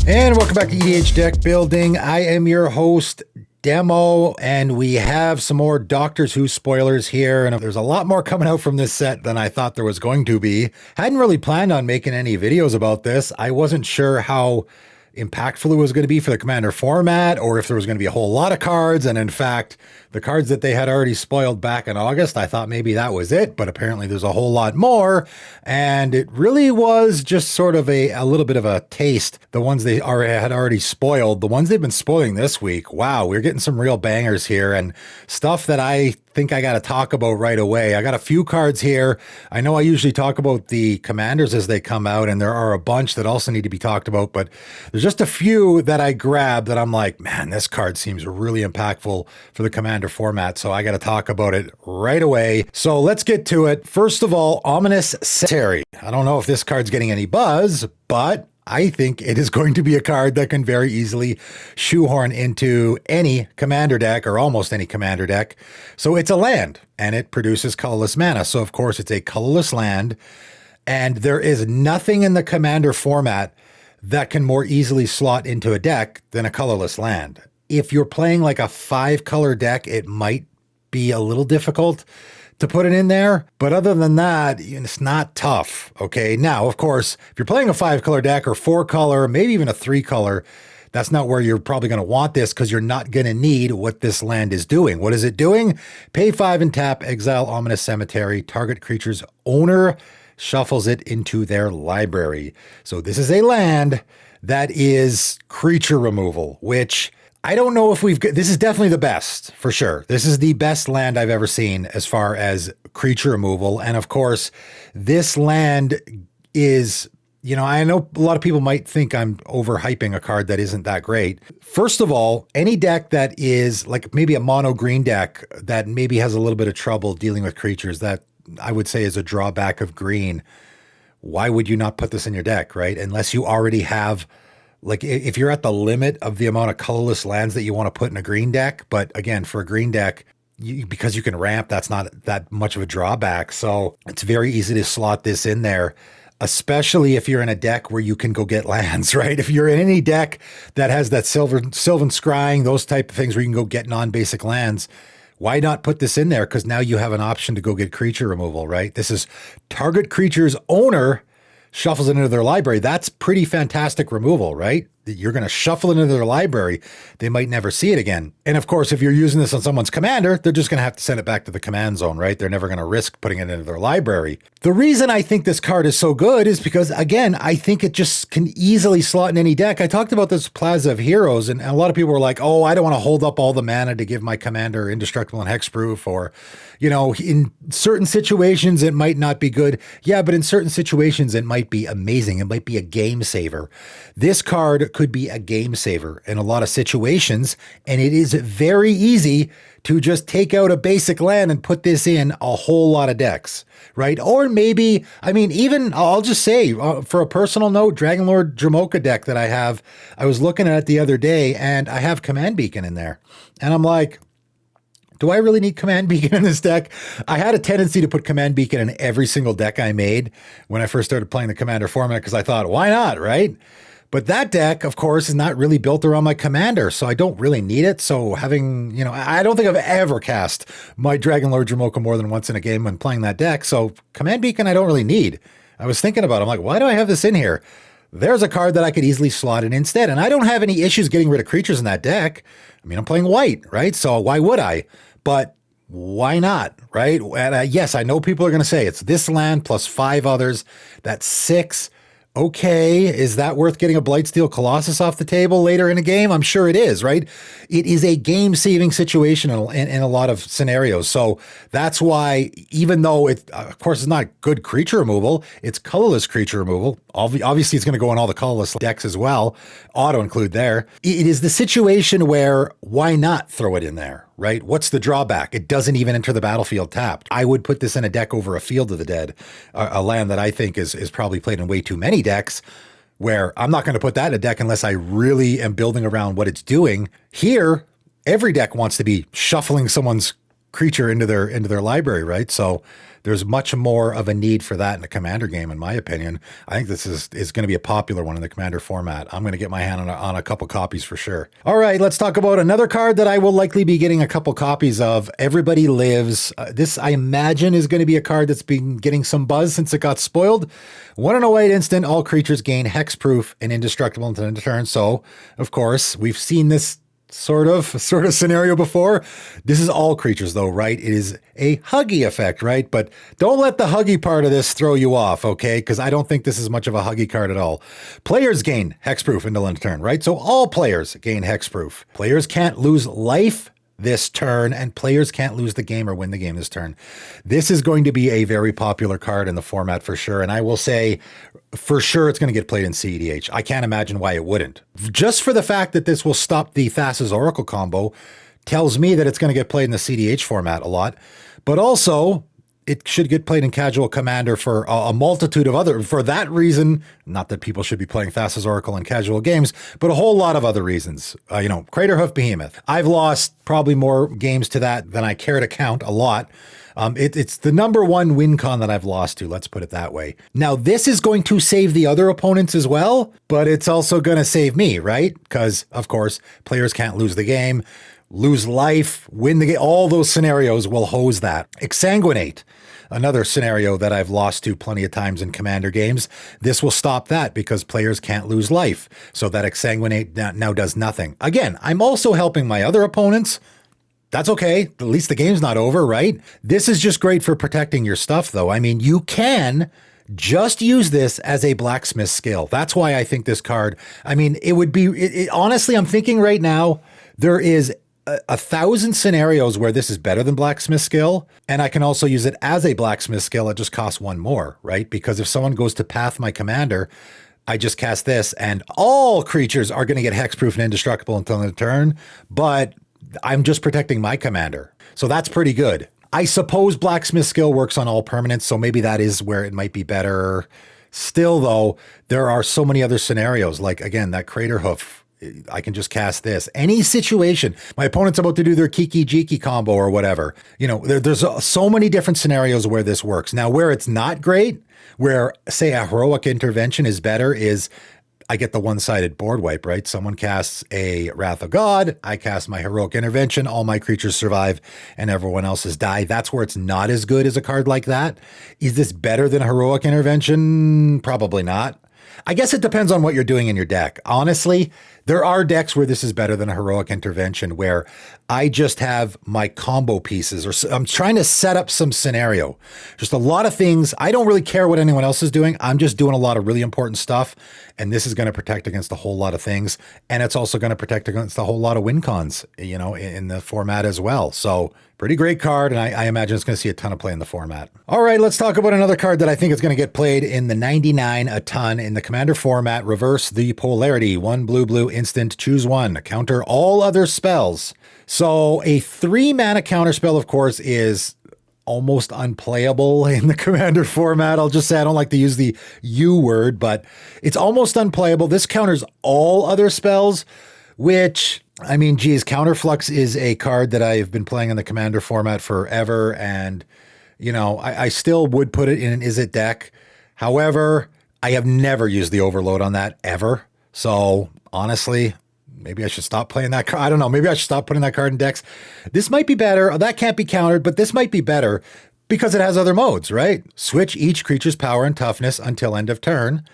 And welcome back to EDH Deck Building. I am your host, Demo, and we have some more Doctors Who spoilers here, and there's a lot more coming out from this set than I thought there was going to be. Hadn't really planned on making any videos about this. I wasn't sure how impactful it was going to be for the Commander format, or if there was going to be a whole lot of cards, and in fact, the cards that they had already spoiled back in August, I thought maybe that was it, but apparently there's a whole lot more, and it really was just sort of a little bit of a taste. The ones they had already spoiled, the ones they've been spoiling this week, wow, we're getting some real bangers here, and stuff that I think I got to talk about right away. I got a few cards here. I know I usually talk about the commanders as they come out, and there are a bunch that also need to be talked about, but there's just a few that I grabbed that I'm like, man, this card seems really impactful for the commander format, so I got to talk about it right away. So let's get to it. First of all, Omen C. I don't know if this card's getting any buzz, but I think it is going to be a card that can very easily shoehorn into any commander deck, or almost any commander deck. So it's a land, and it produces colorless mana. So of course it's a colorless land, and there is nothing in the commander format that can more easily slot into a deck than a colorless land. If you're playing like a 5-color deck, it might be a little difficult to put it in there, but other than that, it's not tough. Okay, now of course, if you're playing a 5-color deck or 4-color, maybe even a 3-color, that's not where you're probably going to want this, because you're not going to need what this land is doing. What is it doing? Pay 5 and tap, exile Ominous Cemetery. Target creature's owner shuffles it into their library. So this is a land that is creature removal, which I don't know if this is definitely the best, for sure. This is the best land I've ever seen as far as creature removal. And of course, this land is, I know a lot of people might think I'm overhyping a card that isn't that great. First of all, any deck that is like maybe a mono green deck that maybe has a little bit of trouble dealing with creatures, that I would say is a drawback of green. Why would you not put this in your deck, right? Unless you already have, like, if you're at the limit of the amount of colorless lands that you want to put in a green deck. But again, for a green deck, because you can ramp, that's not that much of a drawback. So it's very easy to slot this in there, especially if you're in a deck where you can go get lands, right? If you're in any deck that has that Sylvan Scrying, those type of things where you can go get non-basic lands, why not put this in there? Because now you have an option to go get creature removal, right? This is target creature's owner shuffles it into their library. That's pretty fantastic removal, right? You're going to shuffle it into their library. They might never see it again. And of course, if you're using this on someone's commander, they're just going to have to send it back to the command zone, right? They're never going to risk putting it into their library. The reason I think this card is so good is because, again, I think it just can easily slot in any deck. I talked about this Plaza of Heroes, and a lot of people were like, oh, I don't want to hold up all the mana to give my commander indestructible and hexproof, or, in certain situations, it might not be good. Yeah, but in certain situations, it might be amazing. It might be a game saver. This card could be a game saver in a lot of situations, and it is very easy to just take out a basic land and put this in a whole lot of decks, right? Or maybe, even I'll just say, for a personal note, Dragonlord Dramoka deck that I was looking at it the other day, and I have Command Beacon in there, and I'm like, do I really need Command Beacon in this deck? I had a tendency to put Command Beacon in every single deck I made when I first started playing the Commander format, because I thought, why not, right? But that deck, of course, is not really built around my commander, so I don't really need it. So having, I don't think I've ever cast my Dragonlord Dramoka more than once in a game when playing that deck. So Command Beacon, I don't really need. I was thinking about it. I'm like, why do I have this in here? There's a card that I could easily slot in instead. And I don't have any issues getting rid of creatures in that deck. I'm playing white, right? So why would I? But why not, right? And yes, I know people are going to say it's this land plus 5 others. That's 6. Okay, is that worth getting a Blightsteel Colossus off the table later in a game? I'm sure it is, right? It is a game-saving situation in a lot of scenarios. So that's why, even though it, of course, is not good creature removal, it's colorless creature removal. Obviously, it's going to go on all the colorless decks as well. Auto include there. It is the situation where why not throw it in there, right? What's the drawback? It doesn't even enter the battlefield tapped. I would put this in a deck over a Field of the Dead, a land that I think is probably played in way too many decks, where I'm not going to put that in a deck unless I really am building around what it's doing. Here, every deck wants to be shuffling someone's creature into their library, right? So there's much more of a need for that in a commander game, in my opinion. I think this is going to be a popular one in the commander format. I'm going to get my hand on a couple copies for sure. All right, let's talk about another card that I will likely be getting a couple copies of. Everybody Lives. This, I imagine, is going to be a card that's been getting some buzz since it got spoiled. 1 in a white instant, all creatures gain hexproof and indestructible until end of turn. So, of course, we've seen this sort of scenario before. This is all creatures though, right? It is a huggy effect, right? But don't let the huggy part of this throw you off, okay? Because I don't think this is much of a huggy card at all. Players gain hexproof until end of turn, right? So all players gain hexproof. Players can't lose life this turn, and players can't lose the game or win the game this turn. This is going to be a very popular card in the format for sure. And I will say for sure it's going to get played in CEDH. I can't imagine why it wouldn't. Just for the fact that this will stop the Thassa's Oracle combo tells me that it's going to get played in the CDH format a lot. But also, it should get played in casual commander for a multitude of other, for that reason, not that people should be playing Thassa's Oracle in casual games, but a whole lot of other reasons. Craterhoof Behemoth. I've lost probably more games to that than I care to count, a lot. It's the number one win con that I've lost to, let's put it that way. Now, this is going to save the other opponents as well, but it's also going to save me, right? Because, of course, players can't lose the game, lose life, win the game. All those scenarios will hose that. Exsanguinate, another scenario that I've lost to plenty of times in commander games. This will stop that because players can't lose life. So that Exsanguinate now does nothing. Again, I'm also helping my other opponents. That's okay. At least the game's not over, right? This is just great for protecting your stuff, though. I mean, you can just use this as a blacksmith skill. That's why I think this card, I mean, it would be, honestly, I'm thinking right now, there is 1,000 scenarios where this is better than blacksmith skill. And I can also use it as a blacksmith skill. It just costs 1 more, right? Because if someone goes to path my commander, I just cast this and all creatures are going to get hexproof and indestructible until the turn, but I'm just protecting my commander. So that's pretty good. I suppose blacksmith skill works on all permanents, so maybe that is where it might be better. Still though, there are so many other scenarios, like again, that Craterhoof. I can just cast this. Any situation. My opponent's about to do their Kiki Jiki combo or whatever. There's so many different scenarios where this works. Now, where it's not great, where, say, a heroic intervention is better, is I get the one-sided board wipe, right? Someone casts a Wrath of God, I cast my heroic intervention, all my creatures survive, and everyone else's die. That's where it's not as good as a card like that. Is this better than a heroic intervention? Probably not. I guess it depends on what you're doing in your deck. Honestly, there are decks where this is better than a heroic intervention, where I just have my combo pieces, or I'm trying to set up some scenario. Just a lot of things. I don't really care what anyone else is doing. I'm just doing a lot of really important stuff. And this is going to protect against a whole lot of things. And it's also going to protect against a whole lot of win cons, in the format as well. So pretty great card. And I imagine it's going to see a ton of play in the format. All right, let's talk about another card that I think is going to get played in the 99 a ton in the commander format. Reverse the polarity. 1 blue instant, choose 1, counter all other spells. So a 3-mana counter spell, of course, is almost unplayable in the commander format. I'll just say I don't like to use the U word, but it's almost unplayable. This counters all other spells, which, I mean, geez, Counterflux is a card that I've been playing in the commander format forever. And, I still would put it in an Is It deck. However, I have never used the overload on that ever. So honestly, maybe I should stop playing that card. I don't know. Maybe I should stop putting that card in decks. This might be better. That can't be countered, but this might be better because it has other modes, right? Switch each creature's power and toughness until end of turn,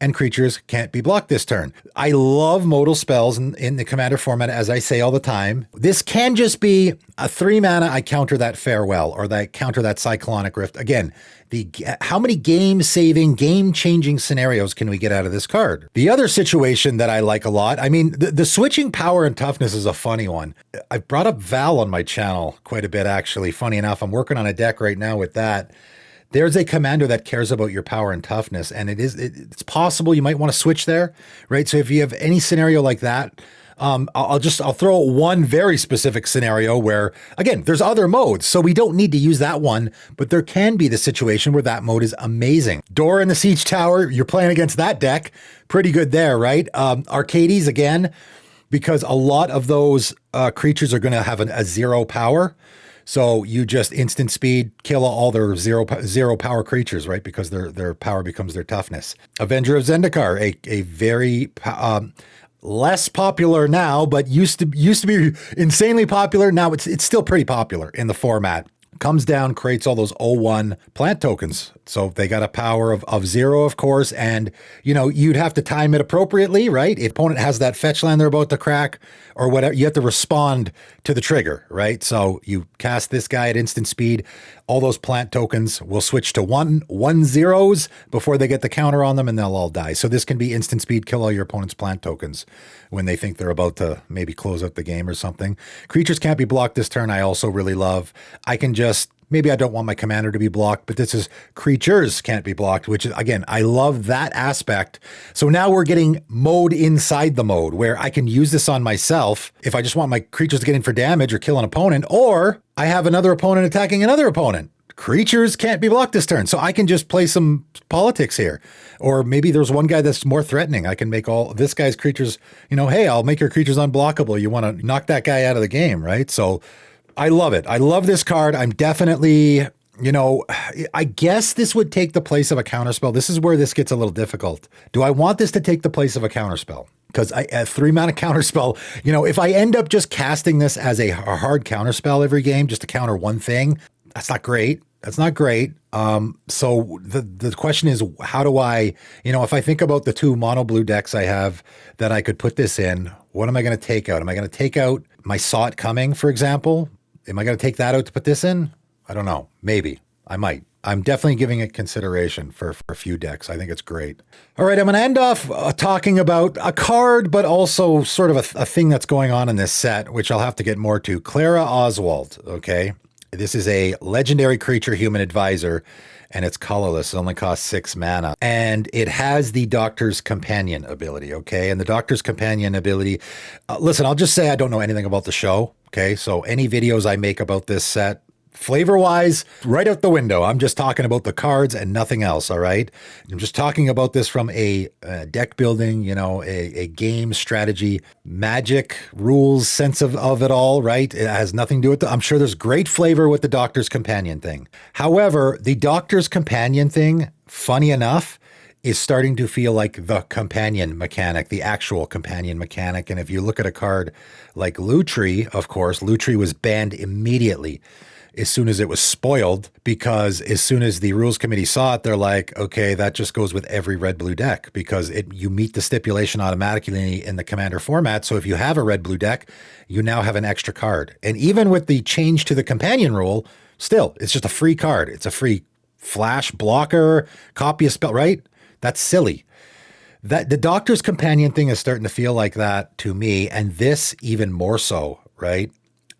and creatures can't be blocked this turn. I love modal spells in the commander format, as I say all the time. This can just be a 3-mana, I counter that Farewell, or that counter that Cyclonic Rift. Again, how many game-saving, game-changing scenarios can we get out of this card? The other situation that I like a lot, I mean, the switching power and toughness is a funny one. I've brought up Val on my channel quite a bit, actually. Funny enough, I'm working on a deck right now with that. There's a commander that cares about your power and toughness, and it's possible you might want to switch there, right? So if you have any scenario like that, I'll throw one very specific scenario where, again, there's other modes, so we don't need to use that one, but there can be the situation where that mode is amazing. Door in the Siege Tower, you're playing against that deck, pretty good there, right? Arcades, again, because a lot of those creatures are going to have a 0 power. So you just instant speed kill all their zero power creatures, right? Because their power becomes their toughness. Avenger of Zendikar, a very less popular now, but used to be insanely popular. Now it's still pretty popular in the format. Comes down, creates all those 0/1 plant tokens. So they got a power of 0, of course, and you'd have to time it appropriately, right? If opponent has that fetch land they're about to crack or whatever, you have to respond to the trigger, right? So you cast this guy at instant speed, all those plant tokens will switch to 1/1/0s before they get the counter on them, and they'll all die. So this can be instant speed, kill all your opponent's plant tokens when they think they're about to maybe close out the game or something. Creatures can't be blocked this turn. I also really love. I can just, maybe I don't want my commander to be blocked, but this is creatures can't be blocked, which is, again, I love that aspect. So now we're getting mode inside the mode where I can use this on myself if I just want my creatures to get in for damage or kill an opponent, or I have another opponent attacking another opponent. Creatures can't be blocked this turn. So I can just play some politics here. Or maybe there's one guy that's more threatening. I can make all this guy's creatures, hey, I'll make your creatures unblockable. You want to knock that guy out of the game, right? So I love it. I love this card. I'm definitely, I guess this would take the place of a counterspell. This is where this gets a little difficult. Do I want this to take the place of a counterspell? Because a 3-mana counterspell, if I end up just casting this as a hard counterspell every game just to counter one thing, that's not great. That's not great. So the question is, how do I, if I think about the 2 mono blue decks I have that I could put this in, what am I going to take out? Am I going to take out my Saw It Coming, for example? Am I going to take that out to put this in? I don't know. Maybe. I might. I'm definitely giving it consideration for a few decks. I think it's great. All right, I'm going to end off talking about a card, but also sort of a thing that's going on in this set, which I'll have to get more to. Clara Oswalt, okay? This is a legendary creature human advisor, and it's colorless. It only costs 6 mana. And it has the Doctor's Companion ability, okay? And the Doctor's Companion ability, listen, I'll just say I don't know anything about the show, okay? So any videos I make about this set, flavor-wise, right out the window. I'm just talking about the cards and nothing else, all right? I'm just talking about this from a deck building, a game strategy, magic, rules, sense of it all, right? It has nothing to do with I'm sure there's great flavor with the Doctor's Companion thing. However, the Doctor's Companion thing, funny enough, is starting to feel like the companion mechanic, the actual companion mechanic. And if you look at a card like Lutri, of course, Lutri was banned immediately as soon as it was spoiled, because as soon as the rules committee saw it, they're like, okay, that just goes with every red-blue deck because you meet the stipulation automatically in the commander format. So if you have a red-blue deck, you now have an extra card. And even with the change to the companion rule, still, it's just a free card. It's a free flash blocker, copy a spell, right? That's silly. That the Doctor's Companion thing is starting to feel like that to me, and this even more so, right?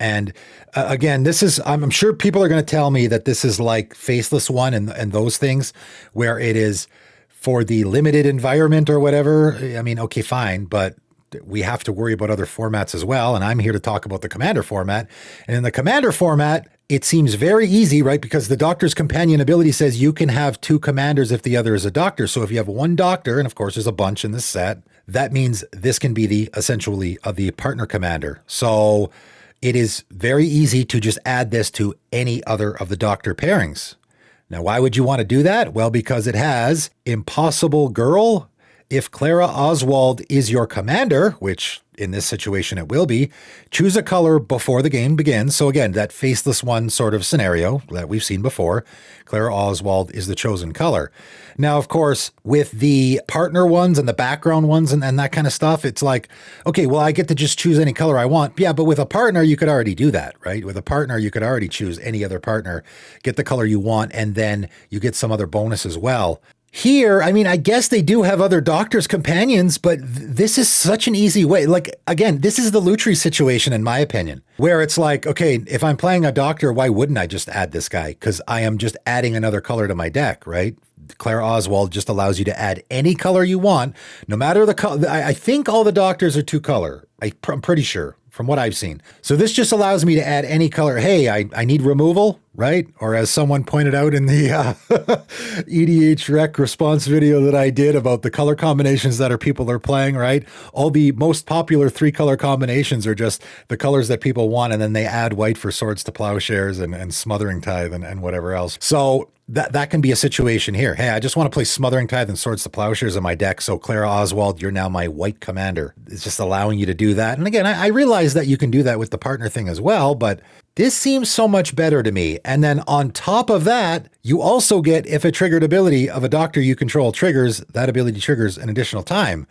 And again, this is, I'm sure people are going to tell me that this is like Faceless One and those things where it is for the limited environment or whatever. I mean, okay, fine, but we have to worry about other formats as well. And I'm here to talk about the Commander format. And in the Commander format, it seems very easy, right? Because the Doctor's Companion ability says you can have 2 commanders if the other is a doctor. So if you have 1 doctor, and of course there's a bunch in this set, that means this can be essentially the partner commander. So it is very easy to just add this to any other of the doctor pairings. Now, why would you want to do that? Well, because it has Impossible Girl. If Clara Oswalt is your commander, which in this situation it will be, choose a color before the game begins. So again, that Faceless One sort of scenario that we've seen before, Clara Oswalt is the chosen color. Now, of course, with the partner ones and the background ones and that kind of stuff, it's like, okay, well, I get to just choose any color I want. Yeah, but with a partner, you could already do that, right? With a partner, you could already choose any other partner, get the color you want, and then you get some other bonus as well. Here, I mean, I guess they do have other Doctor's Companions, but this is such an easy way. Like, again, this is the Lutri situation, in my opinion, where it's like, okay, if I'm playing a doctor, why wouldn't I just add this guy? Because I am just adding another color to my deck, right? Clara Oswalt just allows you to add any color you want, no matter the color. I think all the doctors are 2 color. I'm pretty sure from what I've seen. So this just allows me to add any color. Hey, I need removal. right? Or as someone pointed out in the EDH rec response video that I did about the color combinations that people are playing, right? All the most popular 3-color combinations are just the colors that people want, and then they add white for Swords to Plowshares and Smothering Tithe and whatever else. So that can be a situation here. Hey, I just want to play Smothering Tithe and Swords to Plowshares in my deck, so Clara Oswalt, you're now my white commander. It's just allowing you to do that. And again, I realize that you can do that with the partner thing as well, but this seems so much better to me. And then on top of that, you also get, if a triggered ability of a doctor you control triggers, that ability triggers an additional time,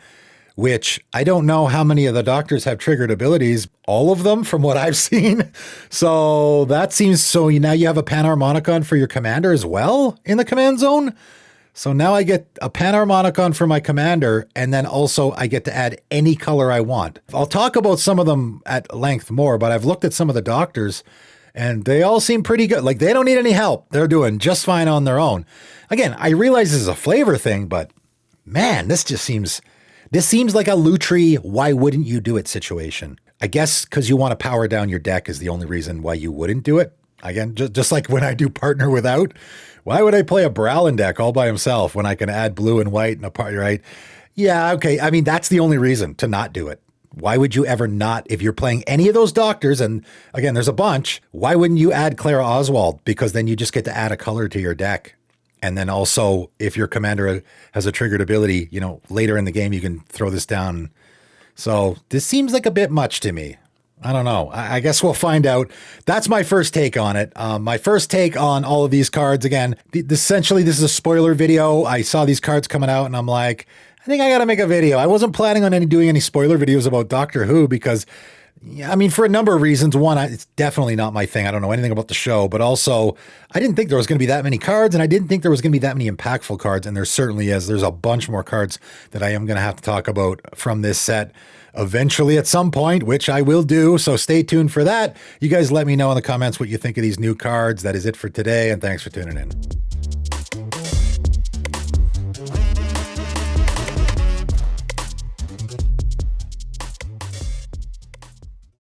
which I don't know how many of the doctors have triggered abilities, all of them from what I've seen. So that seems, so now you have a Panharmonicon for your commander as well in the command zone. So now I get a Panharmonicon for my commander, and then also I get to add any color I want. I'll talk about some of them at length more, but I've looked at some of the doctors and they all seem pretty good. Like, they don't need any help. They're doing just fine on their own. Again, I realize this is a flavor thing, but man, this seems like a Lutri, why wouldn't you do it situation. I guess because you want to power down your deck is the only reason why you wouldn't do it. Again, just like when I do partner without, why would I play a Bralin deck all by himself when I can add blue and white and a part, right? Yeah, okay. I mean, that's the only reason to not do it. Why would you ever not, if you're playing any of those doctors, and again, there's a bunch, why wouldn't you add Clara Oswalt? Because then you just get to add a color to your deck. And then also, if your commander has a triggered ability, later in the game, you can throw this down. So this seems like a bit much to me. I don't know. I guess we'll find out. That's my first take on it. My first take on all of these cards. Again, essentially, this is a spoiler video. I saw these cards coming out and I'm like, I think I got to make a video. I wasn't planning on doing any spoiler videos about Doctor Who because, I mean, for a number of reasons. One, it's definitely not my thing. I don't know anything about the show, but also I didn't think there was going to be that many cards, and I didn't think there was going to be that many impactful cards. And there certainly is. There's a bunch more cards that I am going to have to talk about from this set eventually at some point, which I will do. So stay tuned for that. You guys let me know in the comments what you think of these new cards. That is it for today, and thanks for tuning in.